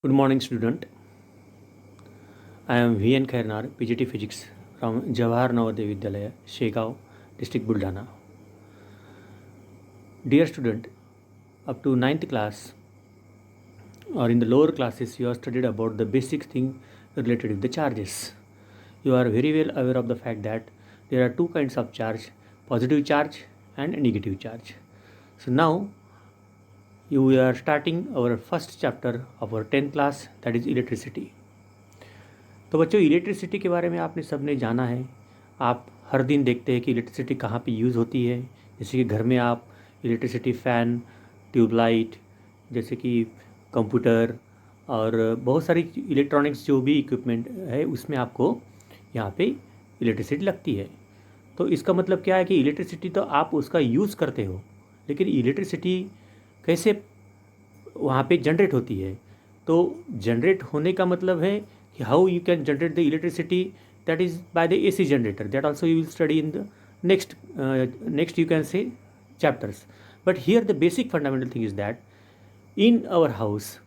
Good morning, student. I am V.N. Khairnar, PGT Physics from Jawahar Navodaya Vidyalaya, Shegaon, District Buldana. Dear student, up to ninth class or in the lower classes, you have studied about the basic thing related with the charges. You are very well aware of the fact that there are two kinds of charge, positive charge and negative charge. So now we are starting our first chapter of our 10th class, that is electricity. तो बच्चों, electricity के बारे में आपने सबने जाना है। आप हर दिन देखते हैं कि इलेक्ट्रिसिटी कहाँ पे यूज़ होती है। जैसे कि घर में आप इलेक्ट्रिसिटी फ़ैन, ट्यूबलाइट, जैसे कि कंप्यूटर और बहुत सारी इलेक्ट्रॉनिक्स जो भी इक्विपमेंट है उसमें आपको यहाँ पे इलेक्ट्रिसिटी लगती है। तो इसका मतलब क्या है कि इलेक्ट्रिसिटी तो आप उसका यूज़ करते हो, लेकिन इलेक्ट्रिसिटी कैसे वहाँ पे जनरेट होती है। तो जनरेट होने का मतलब है कि how you can generate the electricity, that is by the AC generator. That also you will study in the next you can say chapters. But here the basic fundamental thing is that in our house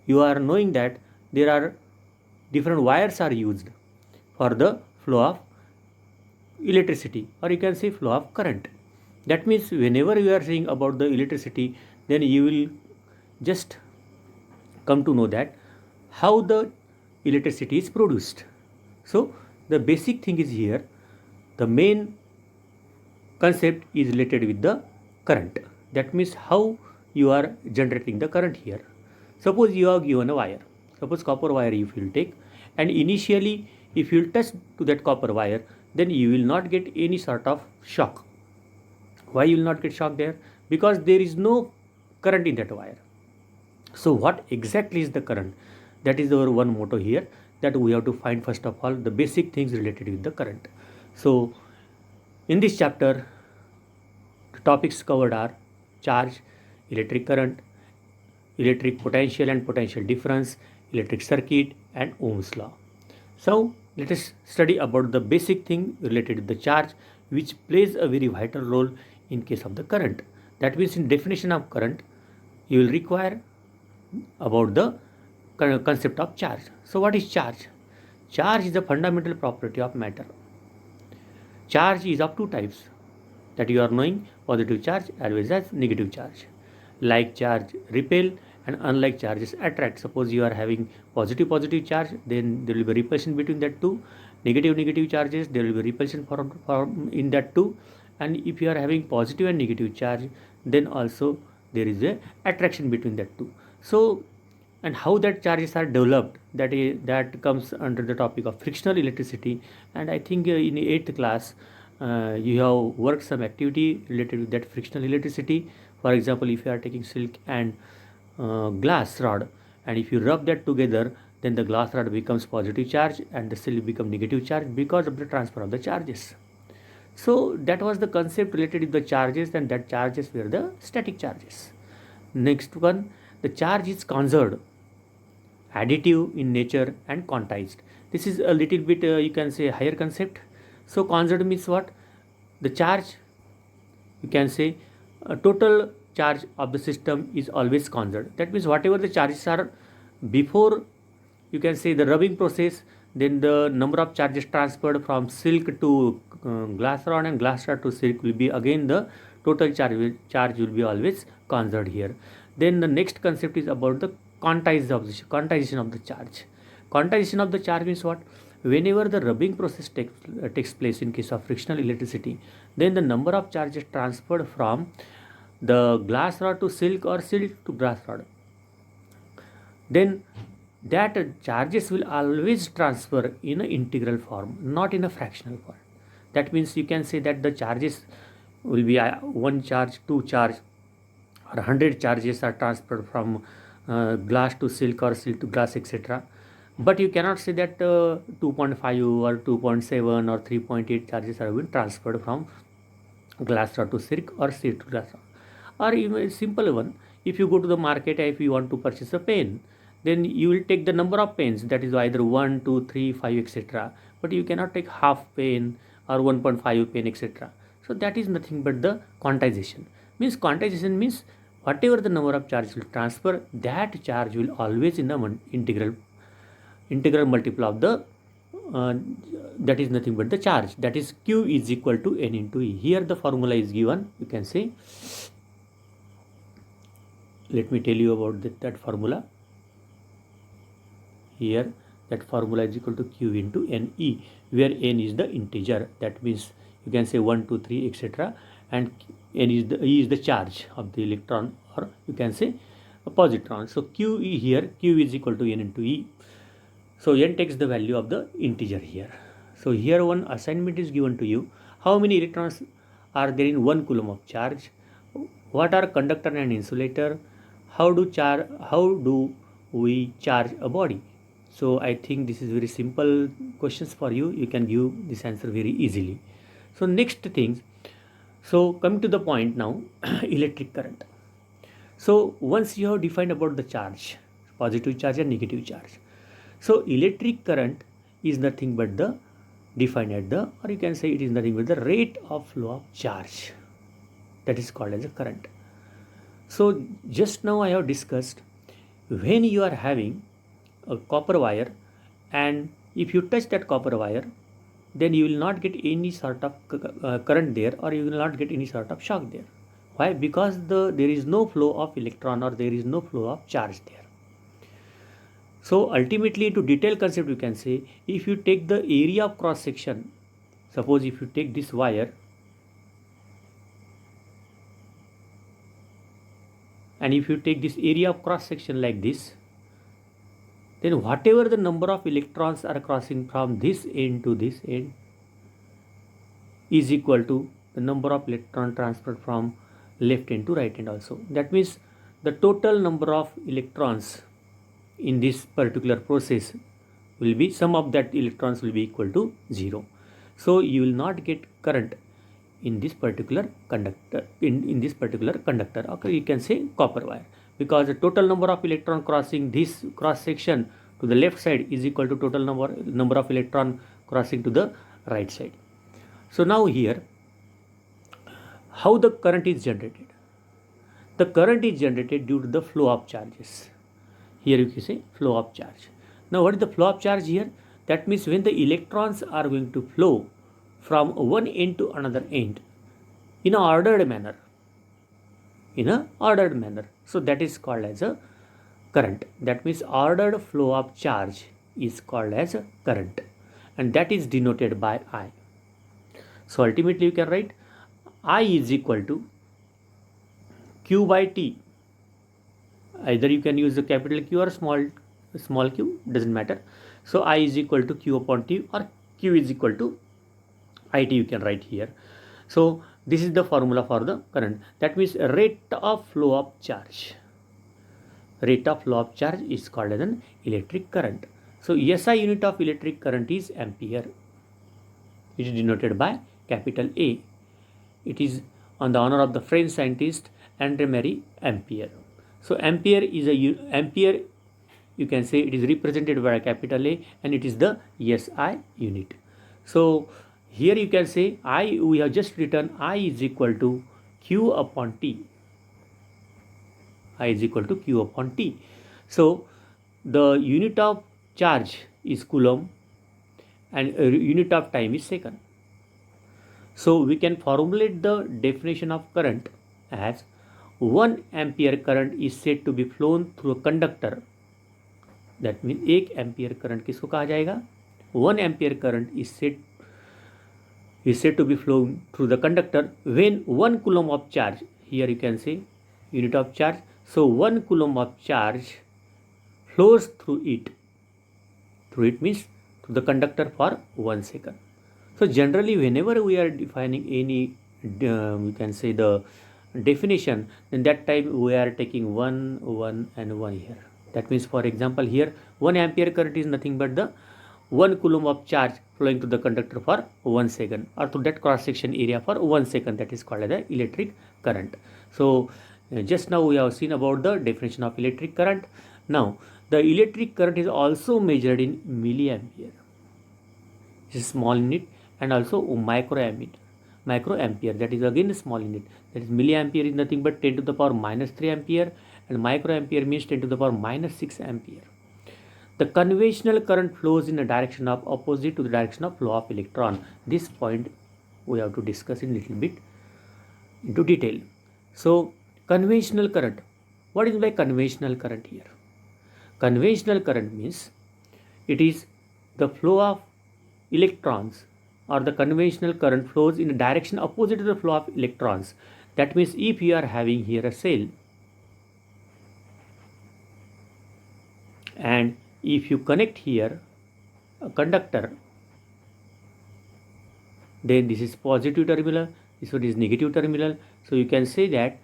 you are knowing that there are different wires are used for the flow of electricity, or you can say flow of current. That means whenever you are saying about the electricity, then you will just come to know that how the electricity is produced. So the basic thing is here, the main concept is related with the current. That means how you are generating the current here. Suppose you are given a wire, suppose copper wire if you will take, and initially if you will touch to that copper wire, then you will not get any sort of shock. Why you will not get shock there? Because there is no current in that wire. So what exactly is the current? That is our one motto here, that we have to find first of all the basic things related with the current. So in this chapter, the topics covered are charge, electric current, electric potential and potential difference, electric circuit, and Ohm's law. So let us study about the basic thing related to the charge, which plays a very vital role in case of the current. That means in definition of current, you will require about the concept of charge. So what is charge? Charge is a fundamental property of matter. Charge is of two types that you are knowing, positive charge as well as negative charge. Like charge repel and unlike charges attract. Suppose you are having positive charge, then there will be repulsion between that two. Negative charges, there will be repulsion in that two. And if you are having positive and negative charge, then also there is a attraction between that two. So and how that charges are developed, that comes under the topic of frictional electricity. And I think in 8th class you have worked some activity related with that frictional electricity. For example, if you are taking silk and glass rod, and if you rub that together, then the glass rod becomes positive charge and the silk become negative charge because of the transfer of the charges. So that was the concept related with the charges, and that charges were the static charges. Next one, the charge is conserved, additive in nature, and quantized. This is a little bit you can say higher concept. So conserved means what? The charge, you can say total charge of the system is always conserved. That means whatever the charges are before, you can say the rubbing process, then the number of charges transferred from silk to glass rod and glass rod to silk will be again the total charge will be always conserved here. Then the next concept is about the quantization of the charge. Quantization of the charge means what? Whenever the rubbing process takes place in case of frictional electricity, then the number of charges transferred from the glass rod to silk or silk to glass rod, then that charges will always transfer in an integral form, not in a fractional form. That means you can say that the charges will be one charge, two charge, or 100 charges are transferred from glass to silk or silk to glass, etc. But you cannot say that 2.5 or 2.7 or 3.8 charges are being transferred from glass rod to silk or silk to glass rod. Or even a simple one, if you go to the market, if you want to purchase a pen, then you will take the number of pens, that is either 1, 2, 3, 5, etc. But you cannot take half pen or 1.5 pen, etc. So that is nothing but the quantization. Quantization means whatever the number of charge will transfer, that charge will always in the integral multiple of the that is nothing but the charge, that is q is equal to n into e. Here the formula is given, you can say, let me tell you about that formula. Here that formula is equal to q into ne, where n is the integer, that means you can say 1 2 3 etc., and e is the charge of the electron, or you can say a positron. So q here, q is equal to n into e. So n takes the value of the integer here. So here one assignment is given to you. How many electrons are there in 1 coulomb of charge? What are conductor and insulator? How do we charge a body? So I think this is very simple questions for you. You can give this answer very easily. So next things. So coming to the point now, electric current. So once you have defined about the charge, positive charge and negative charge. So electric current is nothing but the defined at the, or you can say it is nothing but the rate of flow of charge. That is called as a current. So just now I have discussed, when you are having a copper wire and if you touch that copper wire, then you will not get any sort of current there, or you will not get any sort of shock there. Why? Because there is no flow of electron, or there is no flow of charge there. So ultimately, to detail concept, you can say, if you take the area of cross section, suppose if you take this wire and if you take this area of cross section like this, then whatever the number of electrons are crossing from this end to this end is equal to the number of electron transferred from left end to right end also. That means the total number of electrons in this particular process will be, sum of that electrons will be equal to 0. So you will not get current in this particular conductor, in this particular conductor, okay, you can say copper wire, because the total number of electron crossing this cross section to the left side is equal to total number of electron crossing to the right side. So now here, how the current is generated? The current is generated due to the flow of charges. Here you can say flow of charge. Now what is the flow of charge here? That means when the electrons are going to flow from one end to another end in an ordered manner, so that is called as a current. That means ordered flow of charge is called as a current, and that is denoted by I. So ultimately you can write I is equal to Q by T. Either you can use the capital Q or small q, doesn't matter. So I is equal to Q upon T, or Q is equal to IT, you can write here. So this is the formula for the current. That means rate of flow of charge. Rate of flow of charge is called as an electric current. So SI unit of electric current is ampere. It is denoted by capital A. It is on the honor of the French scientist André-Marie Ampere. So ampere is ampere, you can say it is represented by a capital A, and it is the SI unit. So here you can say we have just written I is equal to Q upon T. I is equal to Q upon T. So the unit of charge is coulomb and unit of time is second. So we can formulate the definition of current as 1 ampere current is said to be flown through a conductor. That means 1 ampere current किसको कहा जाएगा? 1 ampere current is said to be flown through the conductor when 1 coulomb of charge, here you can say unit of charge, so 1 coulomb of charge flows through it. Through it means to the conductor for 1 second. So generally whenever we are defining any you can say the definition, then that time we are taking 1 1 and 1 here. That means, for example, here 1 ampere current is nothing but the 1 coulomb of charge flowing to the conductor for 1 second, or to that cross section area for 1 second. That is called as the electric current. So just now we have seen about the definition of electric current. Now the electric current is also measured in milliampere. This is small unit, and also microampere. microampere, that is again a small unit. That is milliampere is nothing but 10 to the power minus 3 ampere, and microampere means 10 to the power minus 6 ampere. The conventional current flows in a direction of opposite to the direction of flow of electron. This point we have to discuss in little bit into detail. So conventional current, what is by conventional current here? Conventional current means it is the flow of electrons, or the conventional current flows in a direction opposite to the flow of electrons. That means if you are having here a cell, and if you connect here a conductor, then this is positive terminal, this one is negative terminal. So you can say that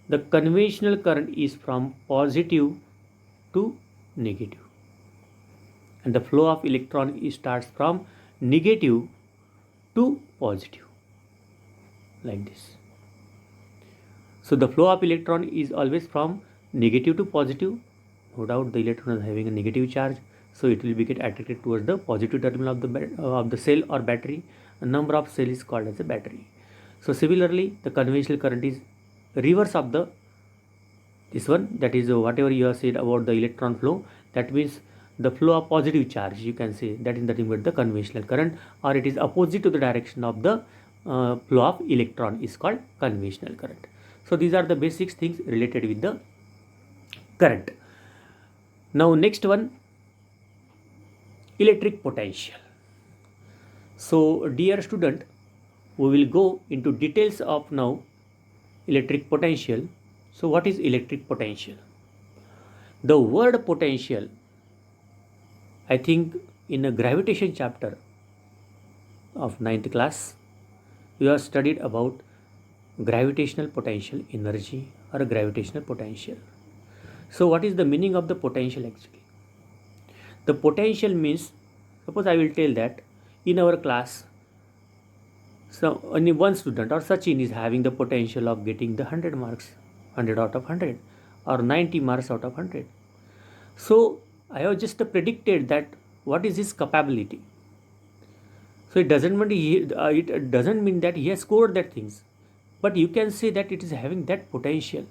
the conventional current is from positive to negative, and the flow of electron starts from negative to positive, like this. So the flow of electron is always from negative to positive. No doubt the electron is having a negative charge, so it will be get attracted towards the positive terminal of the cell or battery. A number of cell is called as a battery. So similarly, the conventional current is reverse of the this one, that is whatever you have said about the electron flow, that means the flow of positive charge, you can say that is nothing but the conventional current, or it is opposite to the direction of the flow of electron is called conventional current. So these are the basic things related with the current. Now next one, electric potential. So dear student, we will go into details of now electric potential. So what is electric potential? The word potential, I think in a gravitation chapter of 9th class, you have studied about gravitational potential energy or gravitational potential. So what is the meaning of the potential actually? The potential means, suppose I will tell that in our class, so only one student or Sachin is having the potential of getting the 100 marks, 100 out of 100, or 90 marks out of 100. So I have just predicted that what is his capability. So it doesn't mean that he has scored that things, but you can say that it is having that potential.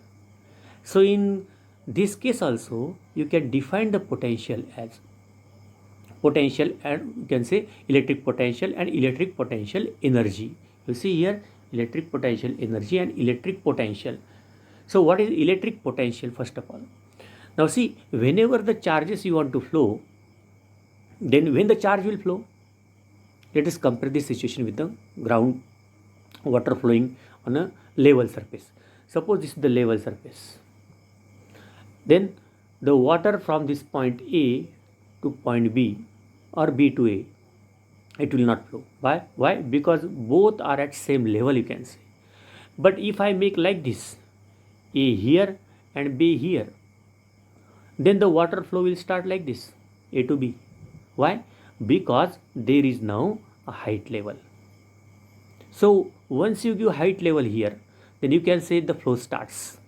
So in this case also you can define the potential as potential, and you can say electric potential and electric potential energy. You see here electric potential energy and electric potential. So what is electric potential first of all? Now see, whenever the charges you want to flow, then when the charge will flow, let us compare this situation with the ground water flowing on a level surface. Suppose this is the level surface. Then the water from this point A to point B or B to A, it will not flow. Why? Why? Because both are at same level, you can say. But if I make like this, A here and B here, then the water flow will start like this, A to B. Why? Because there is now a height level. So once you give height level here, then you can say the flow starts.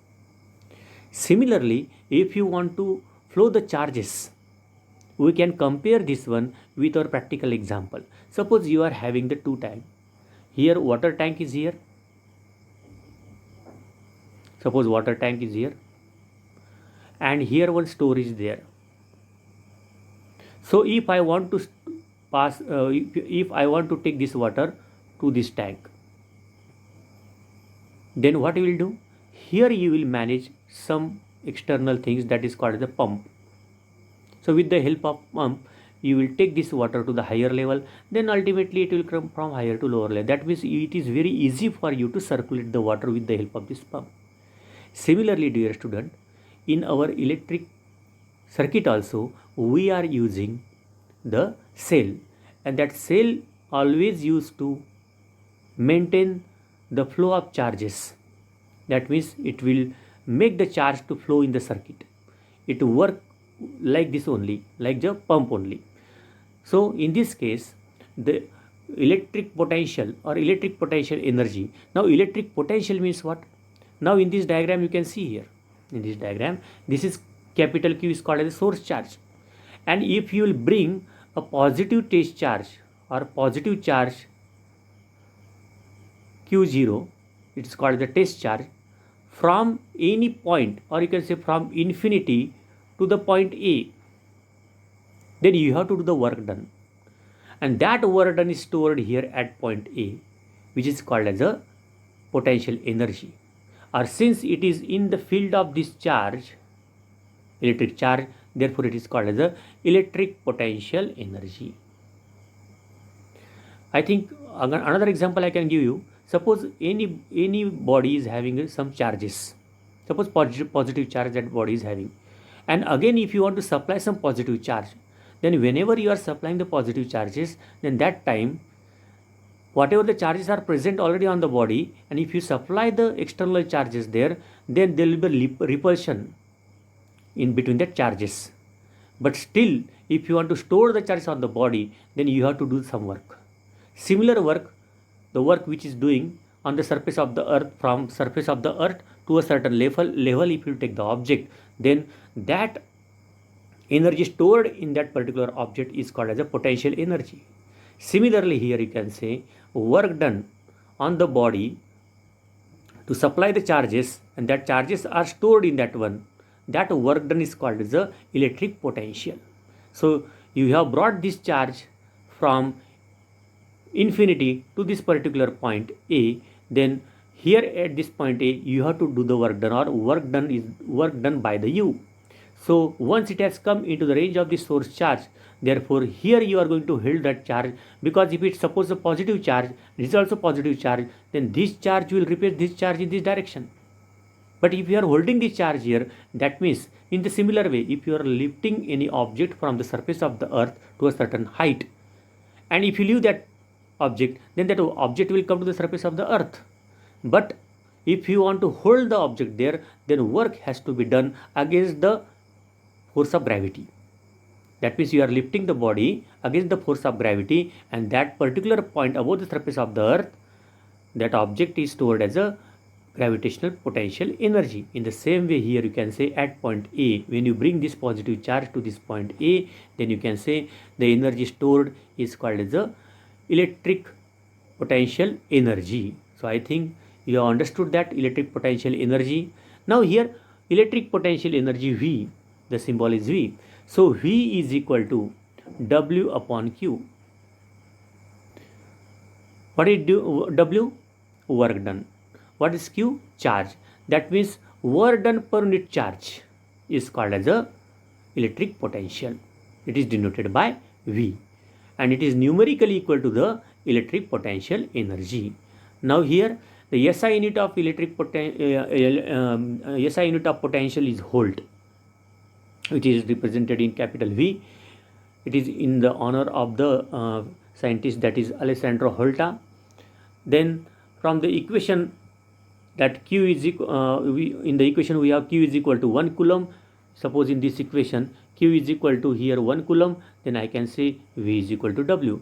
Similarly, if you want to flow the charges, we can compare this one with our practical example. Suppose you are having the two tank. Here water tank is here. Suppose water tank is here, and here one storage there. So if I want to pass, if I want to take this water to this tank, then what you will do? Here you will manage some external things that is called the pump. So with the help of pump, you will take this water to the higher level, then ultimately it will come from higher to lower level. That means it is very easy for you to circulate the water with the help of this pump. Similarly, dear student, in our electric circuit also, we are using the cell, and that cell always used to maintain the flow of charges. That means it will make the charge to flow in the circuit. It will work like this only, like the pump only. So in this case, the electric potential or electric potential energy. Now electric potential means what? Now in this diagram you can see here, in this diagram, this is capital Q is called as a source charge, and if you will bring a positive test charge or positive charge Q0, it is called the test charge, from any point, or you can say from infinity to the point A, then you have to do the work done. And that work done is stored here at point A, which is called as a potential energy. Or since it is in the field of this charge, electric charge, therefore it is called as a electric potential energy. I think another example I can give you. Suppose any body is having some charges. Suppose positive charge that body is having. And again, if you want to supply some positive charge, then whenever you are supplying the positive charges, then that time, whatever the charges are present already on the body, and if you supply the external charges there, then there will be repulsion in between the charges. But still, if you want to store the charges on the body, then you have to do some work. Similar work, the work which is doing on the surface of the earth, from surface of the earth to a certain level, if you take the object, then that energy stored in that particular object is called as a potential energy. Similarly, here you can say work done on the body to supply the charges, and that charges are stored in that one. That work done is called as the electric potential. So you have brought this charge from infinity to this particular point A, then here at this point A, you have to do the work done, or work done is work done by the U. So once it has come into the range of the source charge, therefore here you are going to hold that charge, because if it's suppose a positive charge, it is also positive charge, then this charge will repel this charge in this direction. But if you are holding this charge here, that means in the similar way, if you are lifting any object from the surface of the earth to a certain height, and if you leave that object, then that object will come to the surface of the earth. But if you want to hold the object there, then work has to be done against the force of gravity. That means you are lifting the body against the force of gravity, and that particular point above the surface of the earth, that object is stored as a gravitational potential energy. In the same way, here you can say at point A, when you bring this positive charge to this point A, then you can say the energy stored is called as the electric potential energy. So I think you have understood that electric potential energy. Now here electric potential energy V, the symbol is V. So V is equal to W upon Q. What is W? Work done. What is Q? Charge. That means work done per unit charge is called as a electric potential. It is denoted by V, and it is numerically equal to the electric potential energy. Now here the SI unit of SI unit of potential is volt, which is represented in capital V. It is in the honor of the scientist, that is Alessandro Volta. Then from the equation that Q is in the equation we have Q is equal to 1 coulomb. Suppose in this equation Q is equal to here 1 coulomb, then I can say V is equal to W.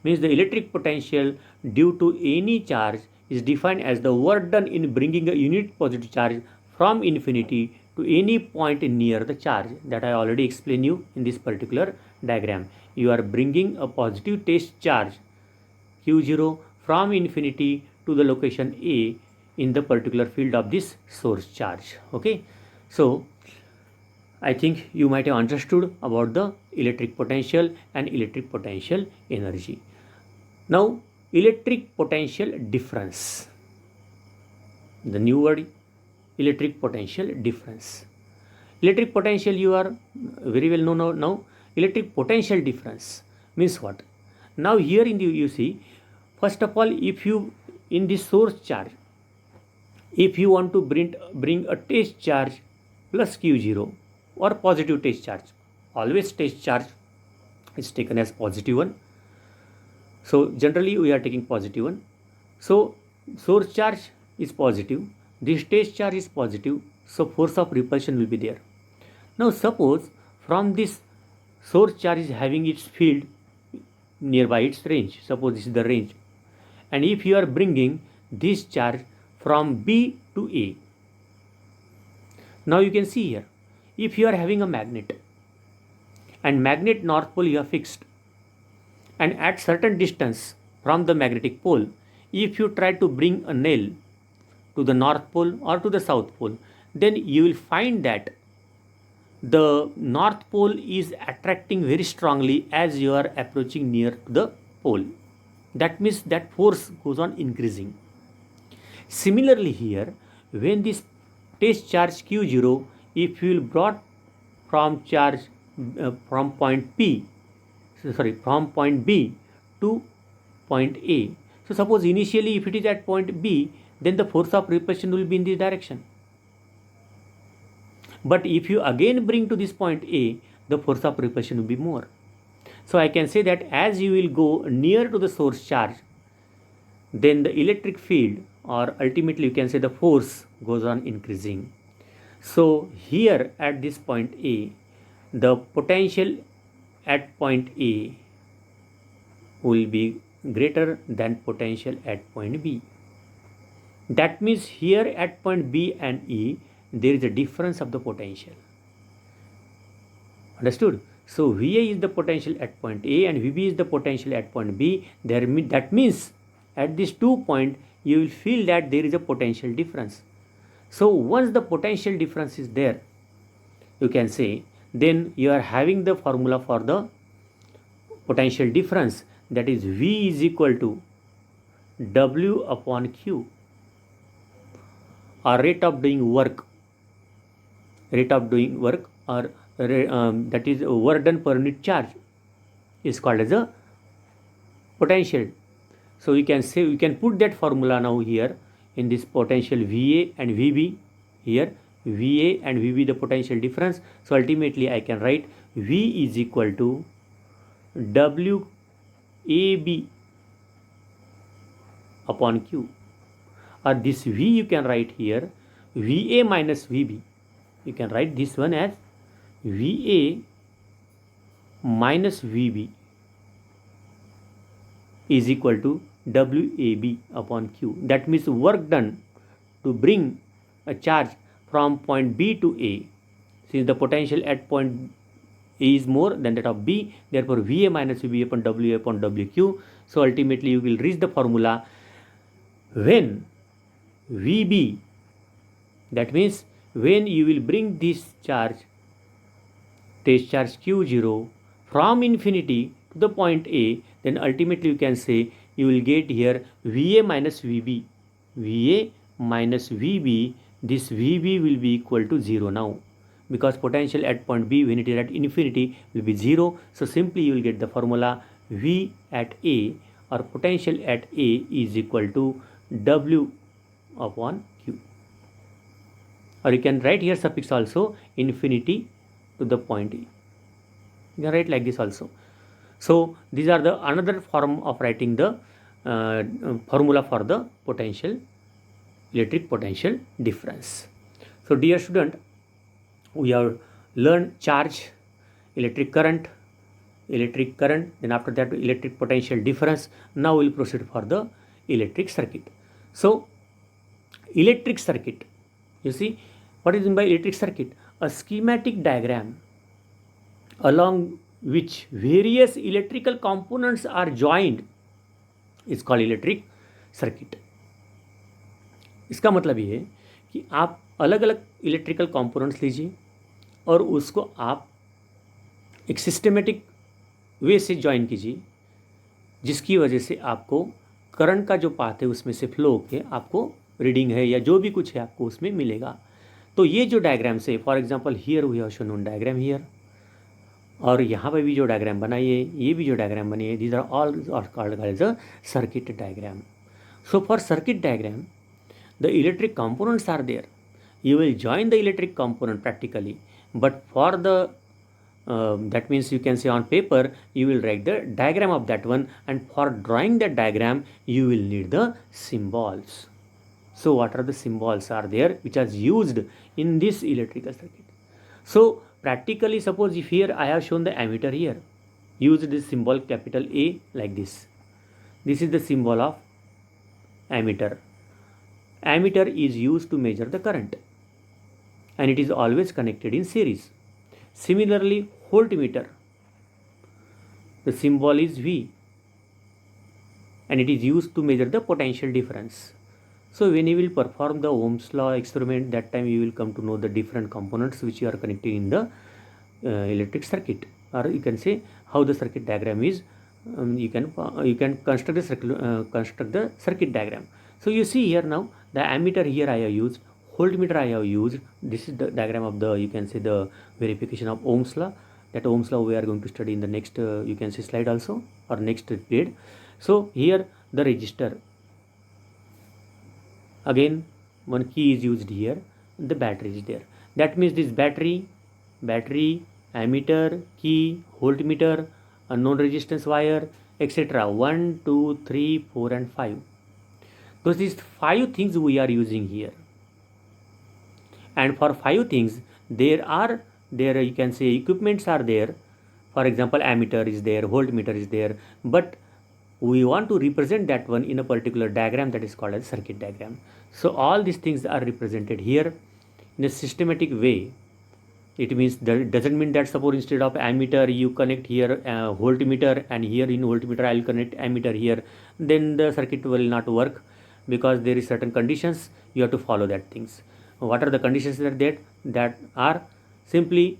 Means the electric potential due to any charge is defined as the work done in bringing a unit positive charge from infinity to any point near the charge. That I already explained you in this particular diagram. You are bringing a positive test charge Q0 from infinity to the location A in the particular field of this source charge. Okay, so I think you might have understood about the electric potential and electric potential energy. Now electric potential difference, the new word, electric potential difference. Electric potential you are very well know now. Electric potential difference means what? Now here in the you see, first of all, if you in this source charge, if you want to bring a test charge plus Q0 or positive test charge, always test charge is taken as positive one. So generally we are taking positive one. So source charge is positive, this test charge is positive, so force of repulsion will be there. Now suppose from this source charge is having its field nearby its range, suppose this is the range, and if you are bringing this charge from B to A, now you can see here, if you are having a magnet and magnet north pole you have fixed, and at certain distance from the magnetic pole, if you try to bring a nail to the North Pole or to the South Pole, then you will find that the North Pole is attracting very strongly as you are approaching near to the pole. That means that force goes on increasing. Similarly here, when this test charge Q0, if you will brought from charge from point from point B to point A. So suppose initially if it is at point B, then the force of repulsion will be in this direction. But if you again bring to this point A, the force of repulsion will be more. So I can say that as you will go near to the source charge, then the electric field, or ultimately you can say the force, goes on increasing. So here at this point A, the potential at point A will be greater than potential at point B. That means here at point B and E, there is a difference of the potential. Understood? So VA is the potential at point A and VB is the potential at point B. That means at these 2 points, you will feel that there is a potential difference. So once the potential difference is there, you can say, then you are having the formula for the potential difference, that is V is equal to W upon Q, or rate of doing work, or that is work done per unit charge, is called as a potential. So we can say, we can put that formula now here in this potential VA and VB. Here VA and VB, the potential difference. So ultimately I can write V is equal to WAB upon Q, or this V you can write here VA minus VB. You can write this one as VA minus VB is equal to WAB upon Q. That means work done to bring a charge from point B to A. Since the potential at point A is more than that of B, therefore VA minus VB upon WQ. So ultimately you will reach the formula when VB, that means when you will bring this charge, test charge Q0, from infinity to the point A, then ultimately you can say you will get here VA minus VB. VA minus VB, this VB will be equal to 0 now, because potential at point B when it is at infinity will be 0. So simply you will get the formula V at A, or potential at A, is equal to W upon Q. Or you can write here suffix also, infinity to the point A. You can write like this also. So these are the another form of writing the formula for the potential, electric potential difference. So dear student, we have learned charge, electric current, then after that electric potential difference. Now we will proceed for the electric circuit. So electric circuit, you see, what is meant by electric circuit? A schematic diagram along which various electrical components are joined is called electric circuit. इसका मतलब ये है कि आप अलग अलग electrical components लीजिए और उसको आप एक सिस्टमेटिक वे से ज्वाइन कीजिए, जिसकी वजह से आपको करंट का जो पाथ है उसमें से फ्लो होकर आपको रीडिंग है या जो भी कुछ है आपको उसमें मिलेगा. तो ये जो डायग्राम से, for example here we have shown on diagram here, और यहाँ पर भी जो डायग्राम बनाई है, ये भी जो डायग्राम बनी है, these are all called as a circuit diagram. So for circuit diagram the electric components are there. You will join the electric component practically, but for the that means you can say on paper you will write the diagram of that one, and for drawing that diagram you will need the symbols. So what are the symbols are there which are used in this electrical circuit? So practically, suppose if here I have shown the ammeter here, use this symbol capital A like this. This is the symbol of ammeter. Ammeter is used to measure the current and it is always connected in series. Similarly, voltmeter, the symbol is V. and it is used to measure the potential difference. So when you will perform the Ohm's law experiment, that time you will come to know the different components which you are connecting in the electric circuit, or you can say how the circuit diagram is. You can construct the circuit diagram. So you see here now the ammeter here I have used, voltmeter I have used. This is the diagram of the, you can say, the verification of Ohm's law. That Ohm's law we are going to study in the next you can say slide also, or next period. So here the resistor, again one key is used here, the battery is there. That means this battery, ammeter, key, voltmeter, unknown resistance wire, etc. 1, 2, 3, 4 and 5. Because these 5 things we are using here. And for 5 things there you can say equipments are there. For example, ammeter is there, voltmeter is there, but we want to represent that one in a particular diagram that is called as circuit diagram. So all these things are represented here in a systematic way. It means that doesn't mean that suppose instead of ammeter you connect here voltmeter, and here in voltmeter I will connect ammeter here, then the circuit will not work, because there is certain conditions you have to follow that things. What are the conditions that are simply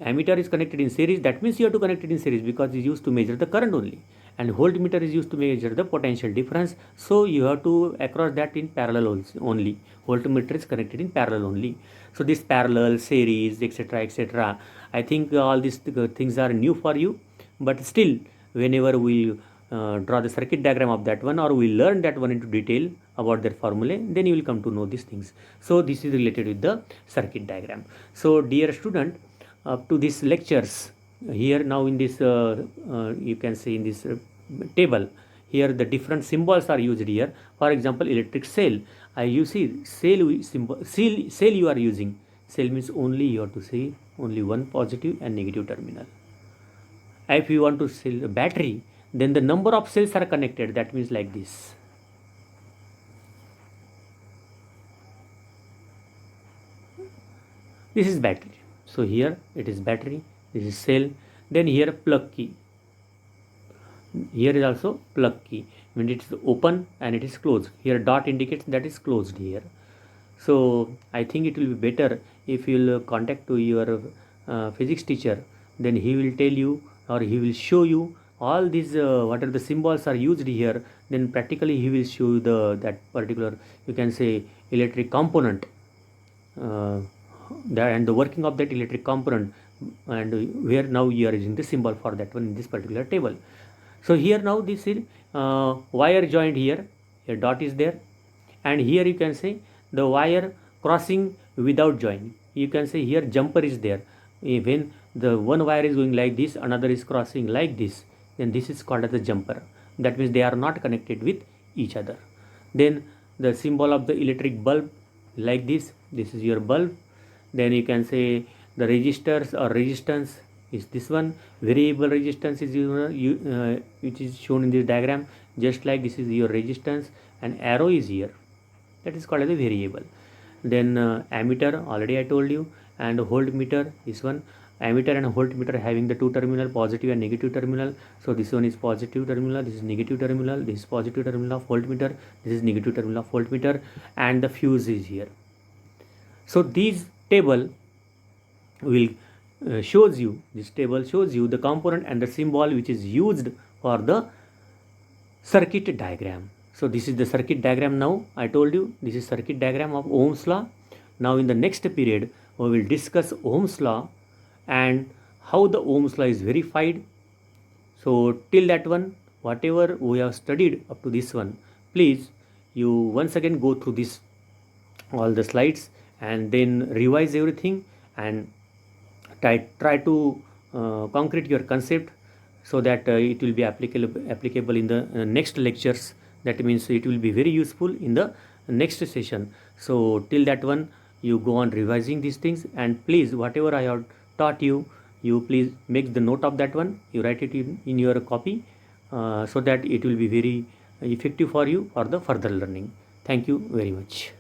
ammeter is connected in series, that means you have to connect it in series because it's used to measure the current only, and voltmeter is used to measure the potential difference, so you have to across that in parallel only. Voltmeter is connected in parallel only. So this parallel, series, etc., I think all these things are new for you, but still whenever we draw the circuit diagram of that one, or we learn that one into detail about their formulae, then you will come to know these things. So this is related with the circuit diagram. So dear student, up to these lectures here now in this you can say in this table here the different symbols are used here. For example, electric cell, you see cell symbol, cell you are using. Cell means only you have to say only one positive and negative terminal. If you want to sell a battery, then the number of cells are connected, that means like this. This is battery. So here it is battery, this is cell, then here plug key. Here is also plug key, when it is open and it is closed. Here dot indicates that is closed here. So I think it will be better if you will contact to your physics teacher, then he will tell you or he will show you all these what are the symbols are used here. Then practically he will show you that particular, you can say, electric component and the working of that electric component, and where now you are using the symbol for that one in this particular table. So here now this is wire joint here, a dot is there, and here you can say the wire crossing without join. You can say here jumper is there. When the one wire is going like this, another is crossing like this, then this is called as a jumper. That means they are not connected with each other. Then the symbol of the electric bulb like this, this is your bulb. Then you can say the resistors or resistance is this one. Variable resistance is which is shown in this diagram, just like this is your resistance, and arrow is here, that is called as a variable. Then ammeter already I told you, and voltmeter, this one. Ammeter and voltmeter having the two terminal, positive and negative terminal. So this one is positive terminal, this is negative terminal, this is positive terminal of voltmeter, this is negative terminal of voltmeter, and the fuse is here. So this table will shows you the component and the symbol which is used for the circuit diagram. So this is the circuit diagram. Now I told you this is circuit diagram of Ohm's law. Now in the next period we will discuss Ohm's law and how the Ohm's law is verified. So till that one, whatever we have studied up to this one, please you once again go through this all the slides and then revise everything and try to concrete your concept, so that it will be applicable in the next lectures. That means it will be very useful in the next session. So till that one, you go on revising these things, and please whatever I have taught you, you please make the note of that one, you write it in your copy, so that it will be very effective for you for the further learning. Thank you very much.